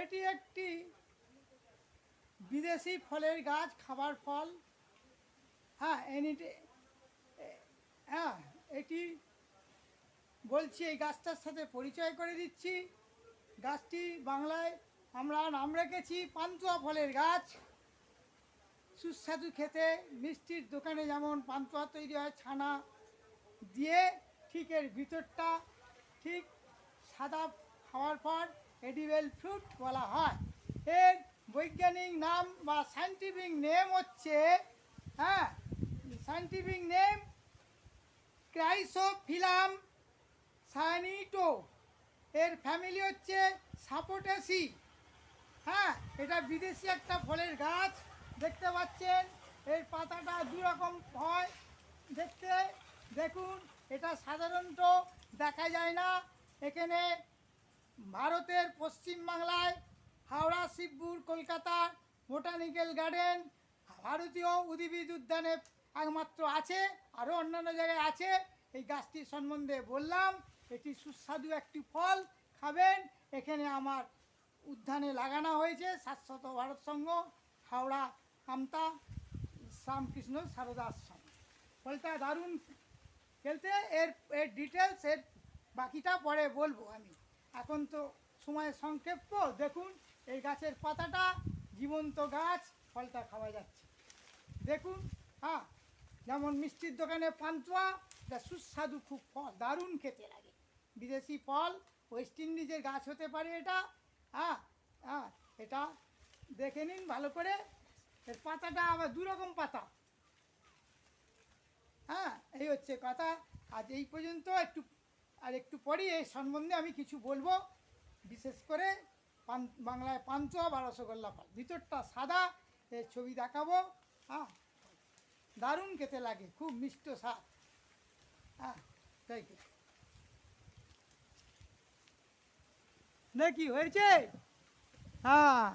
এটি একটি বিদেশি ফলের গাছ, খাবার ফল। হ্যাঁ, হ্যাঁ, এটি বলছি, এই গাছটার সাথে পরিচয় করে দিচ্ছি। গাছটি বাংলায় আমরা নাম রেখেছি পান্তুয়া ফলের গাছ। সুস্বাদু খেতে, মিষ্টির দোকানে যেমন পান্তুয়া তৈরি হয় ছানা দিয়ে, ঠিক এর ভিতরটা ঠিক সাদা, খাওয়ার পর এডিবেল ফ্রুট বলা হয়। এর বৈজ্ঞানিক নাম বা সায়েন্টিফিক নেম হচ্ছে, হ্যাঁ, সায়েন্টিফিক নেম ক্রাইসোফিলাম সায়ানিটো। এর ফ্যামিলি হচ্ছে সাপোটেসি। হ্যাঁ, এটা বিদেশি একটা ফলের গাছ। দেখতে পাচ্ছেন এর পাতাটা দুরকম হয় দেখতে। দেখুন, এটা সাধারণত দেখা যায় না। এখানে ভারতের পশ্চিমবাংলায় হাওড়া, শিবপুর, কলকাতা বোটানিক্যাল গার্ডেন, ভারতীয় উদ্ভিদ উদ্যানে একমাত্র আছে, আরও অন্যান্য জায়গায় আছে। এই গাছটির সম্বন্ধে বললাম, এটি সুস্বাদু একটি ফল, খাবেন। এখানে আমার উদ্যানে লাগানো হয়েছে শাশ্বত ভারত সংঘ, হাওড়া আমতা রামকৃষ্ণ সারদা আশ্রম। ফলটা দারুণ খেলতে। এর এর ডিটেলস, এর বাকিটা পরে বলবো আমি, এখন তো সময় সংক্ষেপ। দেখুন, এই গাছের পাতাটা জীবন্ত গাছ, ফলটা খাওয়া যাচ্ছে। দেখুন, হ্যাঁ, যেমন মিষ্টির দোকানে পান্তুয়া, এটা সুস্বাদু খুব ফল, দারুণ খেতে লাগে। বিদেশি ফল, ওয়েস্ট ইন্ডিজের গাছ হতে পারে এটা। হ্যাঁ, হ্যাঁ, এটা দেখে নিন ভালো করে। এর পাতাটা আবার দুরকম পাতা। হ্যাঁ, এই হচ্ছে কথা। আজ এই পর্যন্ত। একটু পরেই এই সম্বন্ধে আমি কিছু বলবো। বিশেষ করে বাংলায় পান্তুয়া বা রসগোল্লা ফল, ভিতরটা সাদা, এর ছবি দেখাবো। হ্যাঁ, দারুণ খেতে লাগে, খুব মিষ্ট স্বাদ। হ্যাঁ, তাই কি নাকি হয়েছে? হ্যাঁ।